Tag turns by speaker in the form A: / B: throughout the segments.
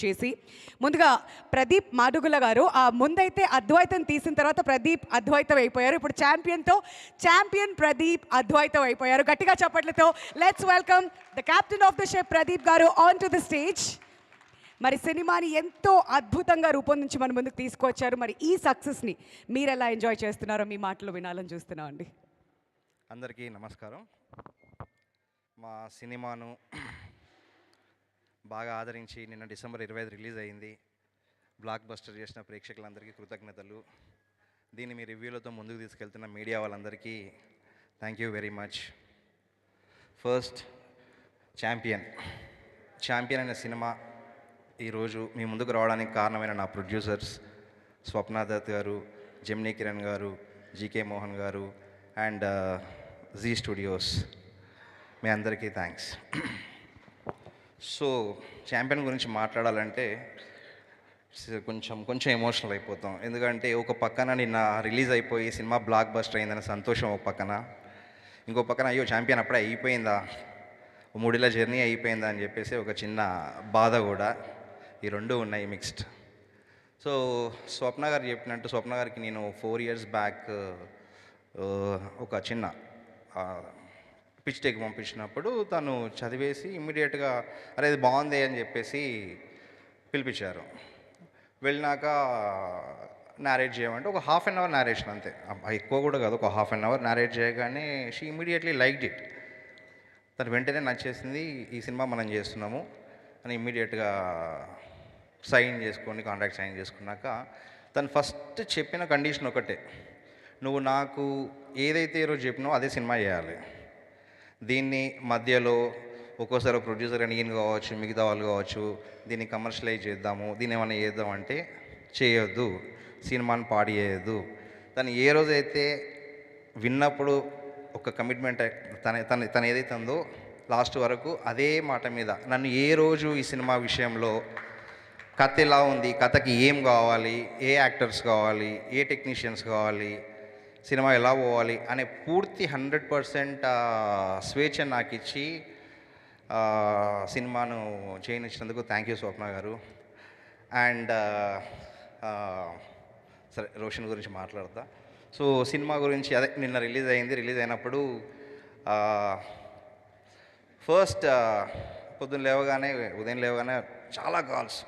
A: చేసి ముందుగా ప్రదీప్ మాడుగుల గారు ముందైతే అద్వైతం తీసిన తర్వాత ప్రదీప్ అద్వైతం అయిపోయారు. ఇప్పుడు ఛాంపియన్ ప్రదీప్ అద్వైతం అయిపోయారు. గట్టిగా చప్పట్లతో let's welcome the captain of the ship Pradeep గారు ఆన్ టు ద స్టేజ్. మరి సినిమాని ఎంతో అద్భుతంగా రూపొందించి మన ముందుకు తీసుకొచ్చారు. మరి ఈ సక్సెస్ని మీరు ఎలా ఎంజాయ్ చేస్తున్నారో మీ మాటలు వినాలని చూస్తున్నాం అండి.
B: అందరికీ నమస్కారం. మా సినిమాను బాగా ఆదరించి నిన్న డిసెంబర్ 25 రిలీజ్ అయింది. బ్లాక్ బస్టర్ చేసిన ప్రేక్షకులందరికీ కృతజ్ఞతలు. దీన్ని మీ రివ్యూలతో ముందుకు తీసుకెళ్తున్న మీడియా వాళ్ళందరికీ thank you very much. First champion అనే సినిమా ఈరోజు మీ ముందుకు రావడానికి కారణమైన నా ప్రొడ్యూసర్స్ స్వప్న దత్ గారు, జెమినీ కిరణ్ గారు, జీకే మోహన్ గారు అండ్ జీ స్టూడియోస్, మీ అందరికీ థ్యాంక్స్. సో ఛాంపియన్ గురించి మాట్లాడాలంటే కొంచెం ఎమోషనల్ అయిపోతాం. ఎందుకంటే ఒక పక్కన నిన్న రిలీజ్ అయిపోయి సినిమా బ్లాక్ బస్టర్ అయిందన్న సంతోషం ఒక పక్కన, ఇంకో పక్కన అయ్యో ఛాంపియన్ అప్పుడే అయిపోయిందా, 3 ఏళ్ల జర్నీ అయిపోయిందా అని చెప్పేసి ఒక చిన్న బాధ కూడా. ఈ రెండు ఉన్నాయి మిక్స్డ్. సో స్వప్న గారు చెప్పినట్టు, స్వప్న గారికి నేను 4 years బ్యాక్ ఒక చిన్న పిచ్ టేక్ పంపించినప్పుడు తను చదివేసి ఇమ్మీడియట్గా అరే ఇది బాగుంది అని చెప్పేసి పిలిపించారు. వెళ్ళినాక నారేట్ చేయమంటే ఒక 1/2 hour నారేషన్ అంతే, ఎక్కువ కూడా కాదు, ఒక 1/2 hour నారేట్ చేయగానే షీ ఇమ్మీడియట్లీ లైక్డ్ ఇట్. తను వెంటనే నచ్చేసింది, ఈ సినిమా మనం చేస్తున్నాము అని ఇమ్మీడియట్గా కాంట్రాక్ట్ సైన్ చేసుకున్నాక తను ఫస్ట్ చెప్పిన కండిషన్ ఒకటే, నువ్వు నాకు ఏదైతే ఈరోజు చెప్పినావో అదే సినిమా చేయాలి. దీన్ని మధ్యలో ఒక్కోసారి ప్రొడ్యూసర్ అని ఈయన కావచ్చు, మిగతా వాళ్ళు కావచ్చు, దీన్ని కమర్షియలైజ్ చేద్దాము, దీన్ని ఏమైనా చేద్దాం అంటే చేయొద్దు, సినిమాని పాడి చేయొద్దు. తను ఏ రోజైతే విన్నప్పుడు ఒక కమిట్మెంట్ తను ఏదైతే ఉందో లాస్ట్ వరకు అదే మాట మీద నన్ను ఏ రోజు ఈ సినిమా విషయంలో కథ ఎలా ఉంది, కథకి ఏం కావాలి, ఏ యాక్టర్స్ కావాలి, ఏ టెక్నీషియన్స్ కావాలి, సినిమా ఎలా పోవాలి అనే పూర్తి 100% స్వేచ్ఛ నాకు ఇచ్చి సినిమాను చేయనిచ్చినందుకు థ్యాంక్ యూ స్వప్న గారు. అండ్ సరే రోషన్ గురించి మాట్లాడతా. సో సినిమా గురించి అదే నిన్న రిలీజ్ అయినప్పుడు ఫస్ట్ ఉదయం లేవగానే చాలా కాల్స్,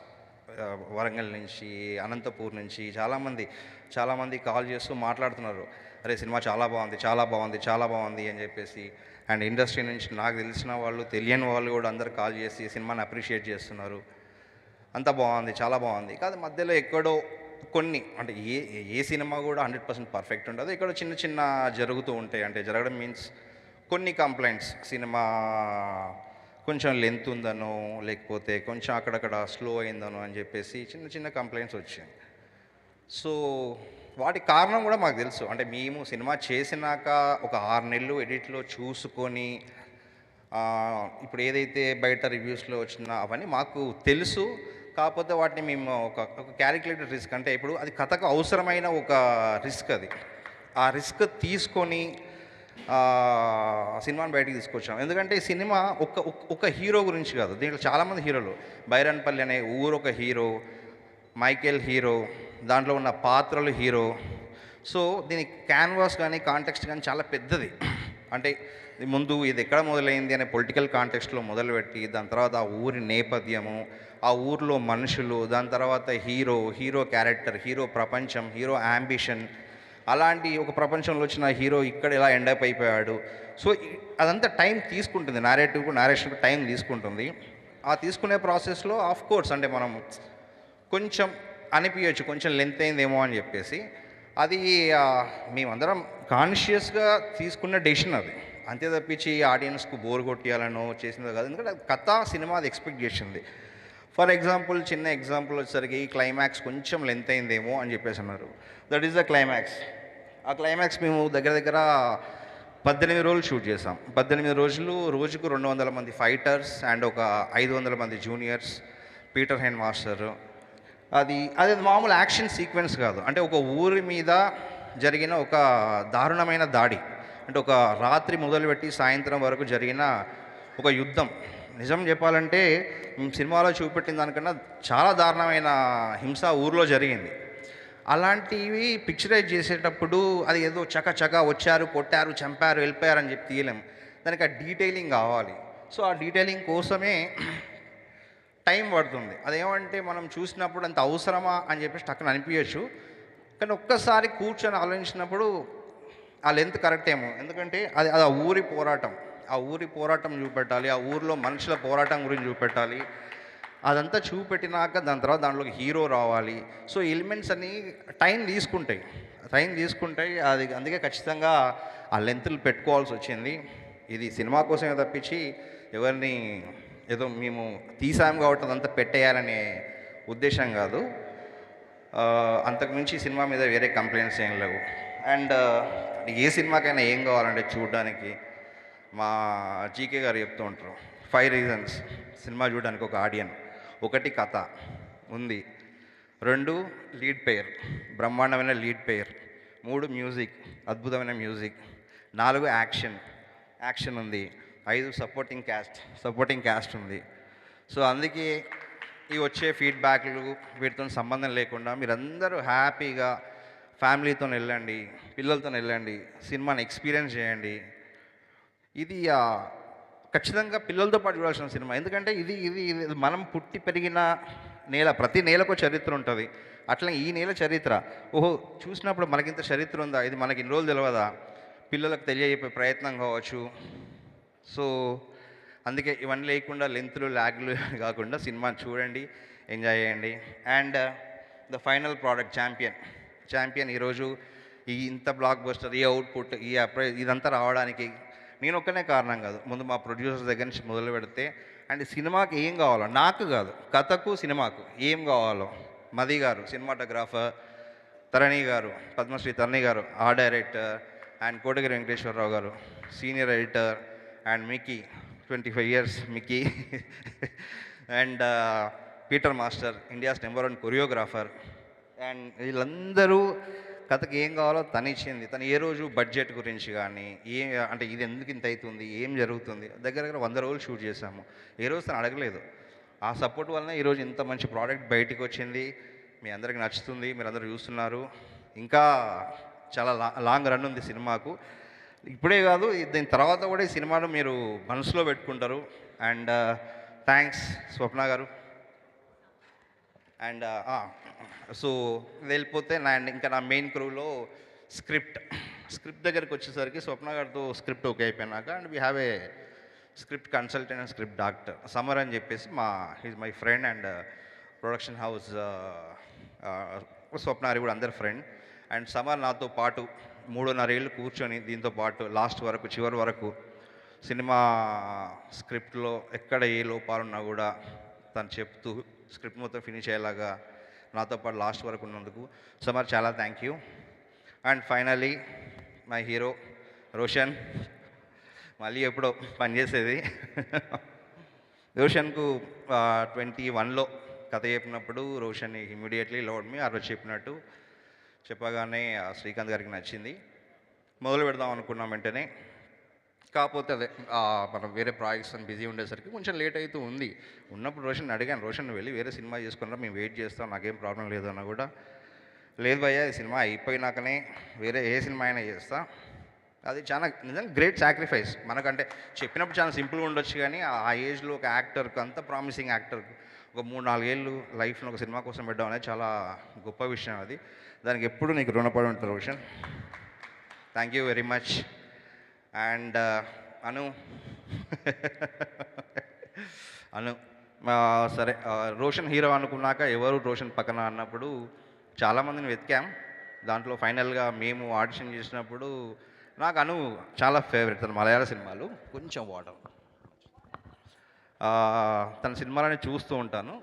B: వరంగల్ నుంచి, అనంతపూర్ నుంచి చాలామంది కాల్ చేస్తూ మాట్లాడుతున్నారు, అరే సినిమా చాలా బాగుంది అని చెప్పేసి. అండ్ ఇండస్ట్రీ నుంచి నాకు తెలిసిన వాళ్ళు, తెలియని వాళ్ళు కూడా అందరు కాల్ చేసి సినిమాని అప్రిషియేట్ చేస్తున్నారు. అంత బాగుంది, చాలా బాగుంది. కాదు మధ్యలో ఎక్కడో కొన్ని, అంటే ఏ సినిమా కూడా 100% పర్ఫెక్ట్ ఉండదు, ఎక్కడో చిన్న జరుగుతూ ఉంటాయి. అంటే జరగడం మీన్స్ కొన్ని కంప్లైంట్స్, సినిమా కొంచెం లెంత్ ఉందనో, లేకపోతే కొంచెం అక్కడక్కడ స్లో అయిందనో అని చెప్పేసి చిన్న కంప్లైంట్స్ వచ్చాయి. సో వాటి కారణం కూడా మాకు తెలుసు. అంటే మేము సినిమా చేసినాక ఒక 6 నెలలు ఎడిట్లో చూసుకొని ఇప్పుడు ఏదైతే బయట రివ్యూస్లో వచ్చినా అవన్నీ మాకు తెలుసు. కాకపోతే వాటిని మేము ఒక క్యాలిక్యులేటెడ్ రిస్క్, అంటే ఇప్పుడు అది కథకు అవసరమైన ఒక రిస్క్, ఆ రిస్క్ తీసుకొని సినిమాని బయటికి తీసుకొచ్చాం. ఎందుకంటే ఈ సినిమా ఒక హీరో గురించి కాదు, దీంట్లో చాలామంది హీరోలు, బైరన్పల్లి అనే ఊరు ఒక హీరో, మైకేల్ హీరో, దాంట్లో ఉన్న పాత్రలు హీరో. సో దీని క్యాన్వాస్ కానీ కాంటెక్స్ట్ కానీ చాలా పెద్దది. అంటే ముందు ఇది ఎక్కడ మొదలైంది అనే పొలిటికల్ కాంటెక్స్ట్లో మొదలుపెట్టి, దాని తర్వాత ఆ ఊరి నేపథ్యము, ఆ ఊరిలో మనుషులు, దాని తర్వాత హీరో క్యారెక్టర్, హీరో ప్రపంచం, హీరో యాంబిషన్, అలాంటి ఒక ప్రపంచంలో వచ్చిన హీరో ఇక్కడ ఎలా ఎండప్ అయిపోయాడు. సో అదంతా టైం తీసుకుంటుంది, నారేషన్కి టైం తీసుకుంటుంది. ఆ తీసుకునే ప్రాసెస్లో ఆఫ్ కోర్స్ అంటే మనం కొంచెం అనిపించవచ్చు కొంచెం లెంత్ అయిందేమో అని చెప్పేసి. అది మేమందరం కాన్షియస్గా తీసుకున్న డెసిషన్ అది, అంతే తప్పించి ఆడియన్స్కు బోర్ కొట్టియాలనో చేసిందో కాదు. ఎందుకంటే సినిమా అది ఎక్స్పెక్ట్ చేసింది. ఫర్ ఎగ్జాంపుల్, చిన్న ఎగ్జాంపుల్ వచ్చేసరికి ఈ క్లైమాక్స్ కొంచెం లెంత్ అయిందేమో అని చెప్పేసి అన్నారు. That is the climax. ఆ క్లైమాక్స్ మేము దగ్గర 18 రోజులు షూట్ చేసాం. 18 రోజులు, రోజుకు 200 మంది ఫైటర్స్ అండ్ ఒక 500 మంది జూనియర్స్, పీటర్ హెన్ మాస్టర్. అది మామూలు యాక్షన్ సీక్వెన్స్ కాదు. అంటే ఒక ఊరి మీద జరిగిన ఒక దారుణమైన దాడి, అంటే ఒక రాత్రి మొదలుపెట్టి సాయంత్రం వరకు జరిగిన ఒక యుద్ధం, నిజం చెప్పాలంటే సినిమాలో చూపెట్టిన దానికన్నా చాలా దారుణమైన హింస ఊర్లో జరిగింది. అలాంటివి పిక్చరైజ్ చేసేటప్పుడు అది ఏదో చక వచ్చారు, కొట్టారు, చంపారు, వెళ్ళిపోయారు అని చెప్పి తీయలేం. దానికి ఆ డీటెయిలింగ్ కావాలి. సో ఆ డీటెయిలింగ్ కోసమే టైం పడుతుంది. అదేమంటే మనం చూసినప్పుడు అంత అవసరమా అని చెప్పేసి టక్కున అనిపించచ్చు. కానీ ఒక్కసారి కూర్చొని ఆలోచించినప్పుడు ఆ లెంత్ కరెక్ట్ ఏమో. ఎందుకంటే అది అది ఆ ఊరి పోరాటం. ఆ ఊరి పోరాటం చూపెట్టాలి, ఆ ఊరిలో మనుషుల పోరాటం గురించి చూపెట్టాలి. అదంతా చూపెట్టినాక దాని తర్వాత దాంట్లోకి హీరో రావాలి. సో ఎలిమెంట్స్ అన్నీ టైం తీసుకుంటాయి. అది అందుకే ఖచ్చితంగా ఆ లెంత్లు పెట్టుకోవాల్సి వచ్చింది. ఇది సినిమా కోసమే తప్పించి ఎవరిని ఏదో మేము తీసాం కాబట్టి అదంతా పెట్టేయాలనే ఉద్దేశం కాదు. అంతకుమించి సినిమా మీద వేరే కంప్లైంట్స్ ఏం లేవు. అండ్ ఏ సినిమాకైనా ఏం కావాలంటే చూడడానికి మా జీకే గారు చెప్తూ ఉంటారు, 5 రీజన్స్ సినిమా చూడడానికి ఒక ఆడియన్. 1 కథ ఉంది, 2 లీడ్ పేర్, బ్రహ్మాండమైన లీడ్ పేర్, 3 మ్యూజిక్, అద్భుతమైన మ్యూజిక్, 4 యాక్షన్ ఉంది, 5 సపోర్టింగ్ క్యాస్ట్ ఉంది. సో అందుకే ఈ వచ్చే ఫీడ్బ్యాక్లు వీటితో సంబంధం లేకుండా మీరందరూ హ్యాపీగా ఫ్యామిలీతో వెళ్ళండి, పిల్లలతో వెళ్ళండి, సినిమాని ఎక్స్పీరియన్స్ చేయండి. ఇది ఖచ్చితంగా పిల్లలతో పాటు చూడాల్సిన సినిమా. ఎందుకంటే ఇది ఇది ఇది మనం పుట్టి పెరిగిన నేల. ప్రతి నేలకు చరిత్ర ఉంటుంది. అట్లా ఈ నేల చరిత్ర చూసినప్పుడు మనకింత చరిత్ర ఉందా, ఇది మనకి ఇన్ని రోజులు తెలియదా, పిల్లలకు తెలియజెప్పే ప్రయత్నం కావచ్చు. సో అందుకే ఇవన్నీ లేకుండా లెంత్లు ల్యాగ్లు కాకుండా సినిమాని చూడండి, ఎంజాయ్ చేయండి. And the final product champion ఈరోజు ఈ ఇంత బ్లాక్ బస్టర్, ఈ అవుట్పుట్, ఇదంతా రావడానికి నేను ఒక్కనే కారణం కాదు. ముందు మా ప్రొడ్యూసర్స్ దగ్గర నుంచి మొదలు పెడితే అండ్ సినిమాకి ఏం కావాలో, నాకు కాదు కథకు సినిమాకు ఏం కావాలో మది గారు సినిమాటోగ్రాఫర్, తరణి గారు, పద్మశ్రీ తరణి గారు art director, and Kotagiri Venkateswara Rao గారు senior editor, and Mickey 25 years Mickey and Peter master India's #1 choreographer. And వీళ్ళందరూ కథకి ఏం కావాలో తను ఇచ్చింది. తను ఏ రోజు బడ్జెట్ గురించి కానీ అంటే ఇది ఎందుకు ఇంత అవుతుంది, ఏం జరుగుతుంది, దగ్గర 100 రోజులు షూట్ చేశాము, ఏ రోజు తను అడగలేదు. ఆ సపోర్ట్ వలన ఈరోజు ఇంత మంచి ప్రోడక్ట్ బయటికి వచ్చింది. మీ అందరికి నచ్చుతుంది, మీరందరూ చూస్తున్నారు. ఇంకా చాలా లాంగ్ రన్ ఉంది సినిమాకు. ఇప్పుడే కాదు, దీని తర్వాత కూడా ఈ సినిమాను మీరు మనసులో పెట్టుకుంటారు. అండ్ థ్యాంక్స్ స్వప్న గారు. అండ్ సో వెళ్ళిపోతే ఇంకా నా మెయిన్ క్రూలో స్క్రిప్ట్ దగ్గరికి వచ్చేసరికి స్వప్న గారితో స్క్రిప్ట్ ఓకే అయిపోయినాక and we have a script consultant and script doctor Samar అని చెప్పేసి he's my friend and production house స్వప్నారి కూడా అందరి ఫ్రెండ్. అండ్ సమర్ నాతో పాటు 3.5 ఏళ్ళు కూర్చొని దీంతో పాటు లాస్ట్ వరకు చివరి వరకు సినిమా స్క్రిప్ట్లో ఎక్కడ ఏ లోపాలున్నా కూడా తను చెప్తూ స్క్రిప్ట్ మొత్తం ఫినిష్ అయ్యేలాగా నాతో పాటు లాస్ట్ వరకు ఉన్నందుకు సమర్ చాలా thank you. And finally my hero Roshan, మళ్ళీ ఎప్పుడో పనిచేసేది. రోషన్కు 21లో కథ చెప్పినప్పుడు రోషన్ ఇమీడియట్లీ లౌడ్ మీ ఆ రోజు చెప్పగానే శ్రీకాంత్ గారికి నచ్చింది. మొదలు పెడదాం అనుకున్నాం వెంటనే. కాకపోతే అదే మనం వేరే ప్రాజెక్ట్స్ అని బిజీ ఉండేసరికి కొంచెం లేట్ అవుతూ ఉంది. ఉన్నప్పుడు రోషన్ అడిగాను, రోషన్ వెళ్ళి వేరే సినిమా చేసుకున్నా మేము వెయిట్ చేస్తాం, నాకేం ప్రాబ్లం లేదు అన్న కూడా, లేదు భయ్యా ఈ సినిమా అయిపోయినాకనే వేరే ఏ సినిమా అయినా చేస్తా. అది చాలా నిజంగా గ్రేట్ సాక్రిఫైస్. మనకంటే చెప్పినప్పుడు చాలా సింపుల్గా ఉండొచ్చు, కానీ ఆ ఏజ్లో ఒక యాక్టర్కి, అంత ప్రామిసింగ్ యాక్టర్కి ఒక 3-4 ఏళ్ళు లైఫ్లో ఒక సినిమా కోసం పెట్టడం అనేది చాలా గొప్ప విషయం. అది దానికి ఎప్పుడు నీకు రుణపడి ఉంటారు Roshan. Thank you very much. And Anu సరే, రోషన్ హీరో అనుకున్నాక ఎవరు రోషన్ పక్కన అన్నప్పుడు చాలామందిని వెతికాం. దాంట్లో ఫైనల్గా మేము ఆడిషన్ చేసినప్పుడు నాకు అను చాలా ఫేవరెట్. తన మలయాళ సినిమాలు కొంచెం వాటర్ తన సినిమాలని చూస్తూ ఉంటాను.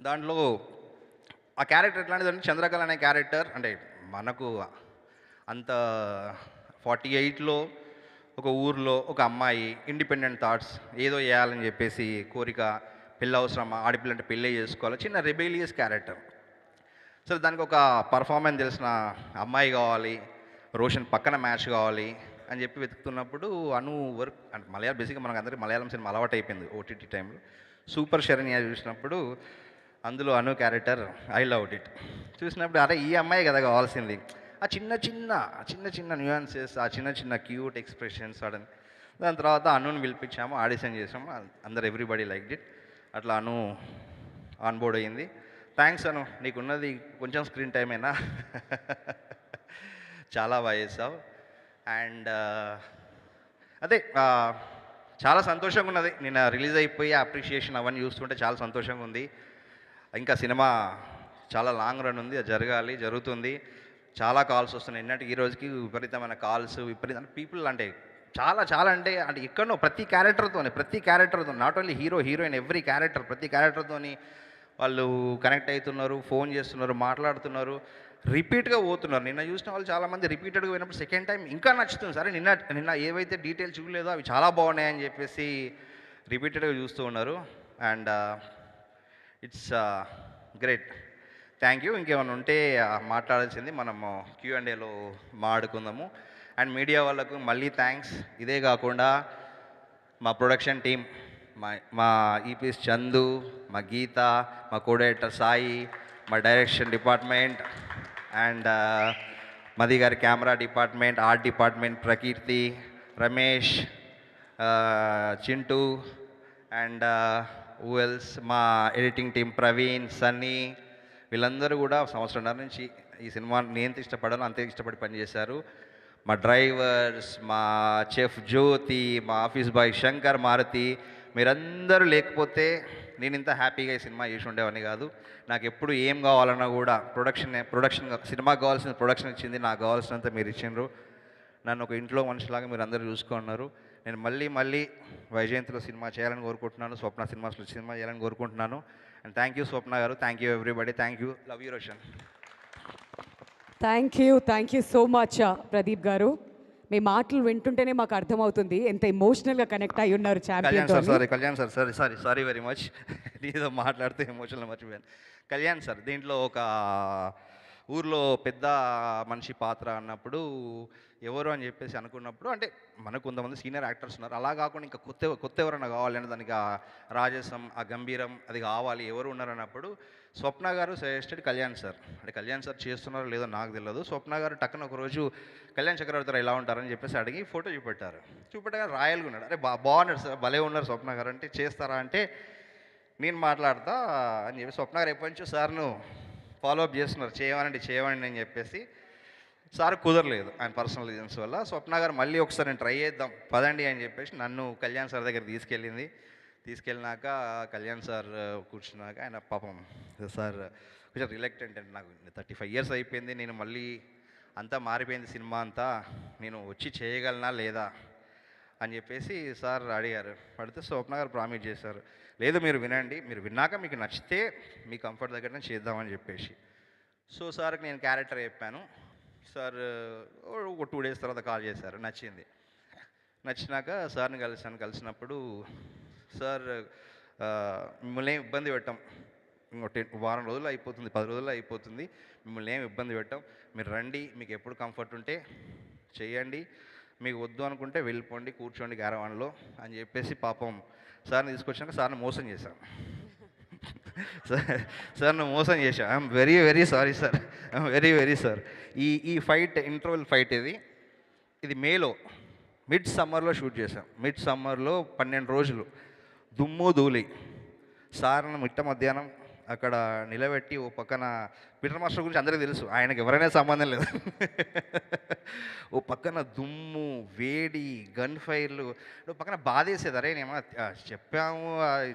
B: దాంట్లో ఆ క్యారెక్టర్ ఎట్లాంటిదంటే చంద్రకళ అనే క్యారెక్టర్, అంటే మనకు అంత 48లో ఒక ఊర్లో ఒక అమ్మాయి ఇండిపెండెంట్ థాట్స్, ఏదో చేయాలని చెప్పేసి కోరిక, పెళ్ళి అవసరమా, ఆడపిల్ల అంటే పెళ్ళే చేసుకోవాలి, చిన్న రెబేలియస్ క్యారెక్టర్. సరే దానికి ఒక పర్ఫార్మెన్స్ తెలిసిన అమ్మాయి కావాలి, రోషన్ పక్కన మ్యాచ్ కావాలి అని చెప్పి వెతుకుతున్నప్పుడు అను వర్క్ అంటే మలయాళం బేసిక్గా మనకు అందరికీ మలయాళం సినిమా అలవాటు అయిపోయింది ఓటీటీ టైంలో. సూపర్ శరణ్య చూసినప్పుడు అందులో అను క్యారెక్టర్ ఐ లవ్డ్ ఇట్ చూసినప్పుడు అరే ఈ అమ్మాయి కదా కావాల్సింది. ఆ చిన్న చిన్న న్యూయాన్సెస్, ఆ చిన్న చిన్న క్యూట్ ఎక్స్ప్రెషన్స్ సడన్. దాని తర్వాత అనుని పిలిపించాము, ఆడిషన్ చేసాము, అందరు ఎవ్రీబడి లైక్ ఇట్. అట్లా అను ఆన్ బోర్డ్ అయ్యింది. థ్యాంక్స్ అను, నీకున్నది కొంచెం స్క్రీన్ టైం అయినా చాలా బాగా చేసావు. అండ్ అదే చాలా సంతోషంగా ఉన్నది. నిన్న రిలీజ్ అయిపోయి అప్రిషియేషన్ అవన్నీ చూస్తుంటే చాలా సంతోషంగా ఉంది. ఇంకా సినిమా చాలా లాంగ్ రన్ ఉంది, అది జరగాలి, జరుగుతుంది. చాలా కాల్స్ వస్తున్నాయి. ఈ రోజుకి విపరీతమైన కాల్స్, విపరీతమైన పీపుల్ అంటే చాలా అంటే ఎక్కడో ప్రతి క్యారెక్టర్తో not only hero heroine every character ప్రతి క్యారెక్టర్తోని వాళ్ళు కనెక్ట్ అవుతున్నారు, ఫోన్ చేస్తున్నారు, మాట్లాడుతున్నారు, రిపీట్గా పోతున్నారు. నిన్న చూసిన వాళ్ళు చాలామంది రిపీటెడ్గా పోయినప్పుడు సెకండ్ టైం ఇంకా నచ్చుతుంది. సరే నిన్న ఏవైతే డీటెయిల్స్ చూడలేదో అవి చాలా బాగున్నాయని చెప్పేసి రిపీటెడ్గా చూస్తూ ఉన్నారు. And it's great. Thank you. ఇంకేమైనా ఉంటే మాట్లాడాల్సింది మనము Q&Aలో మాట్లాడుకుందాము. అండ్ మీడియా వాళ్ళకు మళ్ళీ థ్యాంక్స్. ఇదే కాకుండా మా ప్రొడక్షన్ టీం, మా ఈపీఎస్ చందు, మా గీత, మా కోడైరెక్టర్ సాయి, మా డైరెక్షన్ డిపార్ట్మెంట్ అండ్ మది గారి camera department, art department Prakeerthi, Ramesh, Chintu and ఊఎల్స్, మా ఎడిటింగ్ టీం ప్రవీణ్, సన్నీ, వీళ్ళందరూ కూడా సంవత్సరంన్నర నుంచి ఈ సినిమాని నేను ఎంత ఇష్టపడాలో అంతే ఇష్టపడి పనిచేశారు. మా డ్రైవర్స్, మా చెఫ్ జ్యోతి, మా ఆఫీస్ బాయ్ శంకర్, మారుతి, మీరందరూ లేకపోతే నేను ఇంత హ్యాపీగా ఈ సినిమా చేసి ఉండేవాడిని కాదు. నాకు ఎప్పుడు ఏం కావాలన్నా కూడా ప్రొడక్షన్ సినిమాకి కావాల్సిన ప్రొడక్షన్ ఇచ్చింది, నాకు కావాల్సినంత మీరు ఇచ్చిండ్రు. నన్ను ఒక ఇంట్లో మనిషిలాగా మీరు అందరూ చూసుకున్నారు. నేను మళ్ళీ వైజయంతిలో సినిమా చేయాలని కోరుకుంటున్నాను, స్వప్న సినిమాస్లో సినిమా చేయాలని కోరుకుంటున్నాను. అండ్ థ్యాంక్ యూ స్వప్న గారు, thank you everybody, thank you, love you Roshan.
A: Thank you so much Pradeep గారు. మీ మాటలు వింటుంటేనే మాకు అర్థమవుతుంది ఎంత ఎమోషనల్గా కనెక్ట్ అయి ఉన్నారు champion.
B: Kalyan sir sorry very much, నీతో మాట్లాడుతూ ఎమోషనల్ మర్చిపోయాను. కళ్యాణ్ సార్ దీంట్లో ఒక ఊర్లో పెద్ద మనిషి పాత్ర అన్నప్పుడు ఎవరు అని చెప్పేసి అనుకున్నప్పుడు అంటే మనకు కొంతమంది సీనియర్ యాక్టర్స్ ఉన్నారు, అలా కాకుండా ఇంకా కొత్త ఎవరైనా కావాలని దానికి ఆ రాజసం, ఆ గంభీరం అది కావాలి, ఎవరు ఉన్నారు అన్నప్పుడు స్వప్న గారు సజెస్టెడ్ కళ్యాణ్ సార్. అంటే కళ్యాణ్ సార్ చేస్తున్నారో లేదో నాకు తెలియదు. స్వప్న గారు టక్కున ఒకరోజు కళ్యాణ్ చక్రవర్తి ఎలా ఉంటారని చెప్పేసి అడిగి ఫోటో చూపెట్టగా రాయల్గా ఉన్నాడు. అరే బాగున్నాడు సార్, భలే ఉన్నారు స్వప్న గారు అంటే, చేస్తారా అంటే నేను మాట్లాడతా అని చెప్పి స్వప్న గారు ఎప్పటి నుంచో సార్ను ఫాలోఅప్ చేస్తున్నారు, చేయమనండి అని చెప్పేసి. సార్ కుదరలేదు ఆయన పర్సనల్ రీజన్స్ వల్ల. స్వప్న గారు మళ్ళీ ఒకసారి నేను ట్రై చేద్దాం పదండి అని చెప్పేసి నన్ను కళ్యాణ్ సార్ దగ్గర తీసుకెళ్ళినాక కళ్యాణ్ సార్ కూర్చున్నాక ఆయన పాపం సార్ కొంచెం రిలక్టెంట్ అంటే నాకు 35 years అయిపోయింది, నేను మళ్ళీ అంతా మారిపోయింది సినిమా అంతా, నేను వచ్చి చేయగలనా లేదా అని చెప్పేసి సార్ అడిగారు. పడితే స్వప్న గారు ప్రామిస్ చేశారు, లేదు మీరు వినండి, మీరు విన్నాక మీకు నచ్చితే మీ కంఫర్ట్ దగ్గర చేద్దామని చెప్పేసి. సో సార్కి నేను క్యారెక్టర్ చెప్పాను. సార్ ఒక 2 days తర్వాత కాల్ చేశారు, నచ్చినాక సార్ని కలిసినప్పుడు సార్ మిమ్మల్ని ఏం ఇబ్బంది పెట్టాం, ఇంకో వారం రోజులు అయిపోతుంది, 10 రోజుల్లో అయిపోతుంది, మిమ్మల్ని ఏం ఇబ్బంది పెట్టాం, మీరు రండి, మీకు ఎప్పుడు కంఫర్ట్ ఉంటే చేయండి, మీకు వద్దు అనుకుంటే వెళ్ళిపోండి, కూర్చోండి క్యారవాన్లో అని చెప్పేసి పాపం సార్ని తీసుకొచ్చాక సార్ని మోసం చేశాను. సార్ను మోసం చేశాను. I'm very sorry sir, I'm very sir. ఈ ఫైట్ ఇంటర్వెల్ ఫైట్ ఇది మేలో మిడ్ సమ్మర్లో షూట్ చేశాం. మిడ్ సమ్మర్లో 12 రోజులు దుమ్ము ధూళి. సార్ను మిట్ట మధ్యాహ్నం అక్కడ నిలబెట్టి ఓ పక్కన పీటర్ మాస్టర్ గురించి అందరికీ తెలుసు, ఆయనకి ఎవరైనా సంబంధం లేదు. ఓ పక్కన దుమ్ము, వేడి, గన్ ఫైర్లు, ఓ పక్కన బాధేసేది. అరే నేను చెప్పాము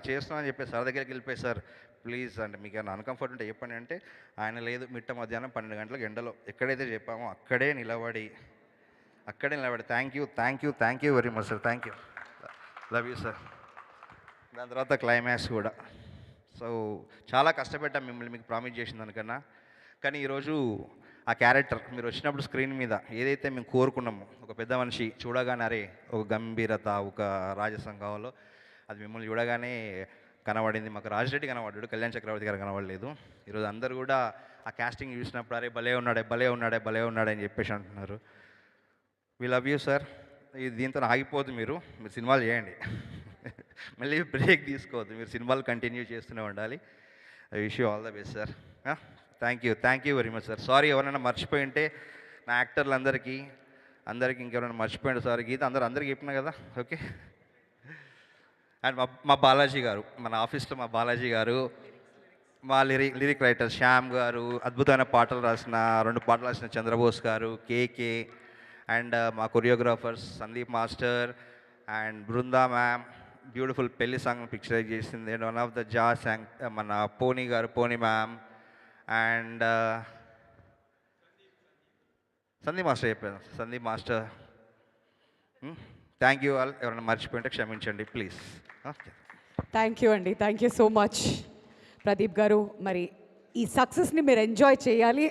B: చేస్తున్నామని చెప్పేసి సార్ దగ్గరికి వెళ్ళిపోయి, సార్ ప్లీజ్ అంటే మీకు ఏమైనా అన్కంఫర్ట్ ఉంటే చెప్పండి అంటే ఆయన లేదు, మిట్ట మధ్యాహ్నం 12 గంటలకు ఎండలో ఎక్కడైతే చెప్పామో అక్కడే నిలబడి thank you very much sir, thank you, love you sir. దాని తర్వాత క్లైమాక్స్ కూడా. సో చాలా కష్టపడ్డాం మిమ్మల్ని మీకు ప్రామిస్ చేసిన దానికన్నా. కానీ ఈరోజు ఆ క్యారెక్టర్ మీరు వచ్చినప్పుడు స్క్రీన్ మీద ఏదైతే మేము కోరుకున్నామో, ఒక పెద్ద మనిషి చూడగానే అరే ఒక గంభీరత, ఒక రాజసం కావాలో, అది మిమ్మల్ని చూడగానే కనబడింది, మాకు రాజరెడ్డి కనబడ్డాడు, కళ్యాణ్ చక్రవర్తి గారు కనబడలేదు. ఈరోజు అందరూ కూడా ఆ కాస్టింగ్ చూసినప్పుడు అరే భలే ఉన్నాడే భలే ఉన్నాడే భలే ఉన్నాడే అని చెప్పేసి అంటున్నారు. We love you sir. ఇది దీంతో ఆగిపోద్దు, మీరు సినిమాలు చేయండి. మళ్ళీ బ్రేక్ తీసుకోవద్దు, మీరు సినిమాలు కంటిన్యూ చేస్తూనే ఉండాలి. I wish you all the best sir. Thank you very much sir. Sorry ఎవరైనా మర్చిపోయి ఉంటే నా యాక్టర్లందరికీ ఇంకెవరైనా మర్చిపోయింది సార్. గీత అందరికీ చెప్పినా కదా, ఓకే. అండ్ మా బాలాజీ గారు, మన ఆఫీస్లో మా బాలాజీ గారు, మా లిరిక్ రైటర్ శ్యామ్ గారు, అద్భుతమైన పాటలు రాసిన 2 పాటలు రాసిన చంద్రబోస్ గారు, కేకే, అండ్ మా choreographers Sandeep master and Brinda ma'am, beautiful పెళ్లి సాంగ్ పిక్చరైజ్ చేసింది. అండ్ వన్ ఆఫ్ ద జాస్ మన Pony garu, Pony ma'am, and Sandeep master చెప్పాను, Sandeep master. Thank you all. ఎవరైనా మర్చిపోయింటే క్షమించండి ప్లీజ్. ఓకే,
A: థ్యాంక్ యూ అండి, thank you so much Pradeep garu. మరి ఈ సక్సెస్ని మీరు ఎంజాయ్ చేయాలి.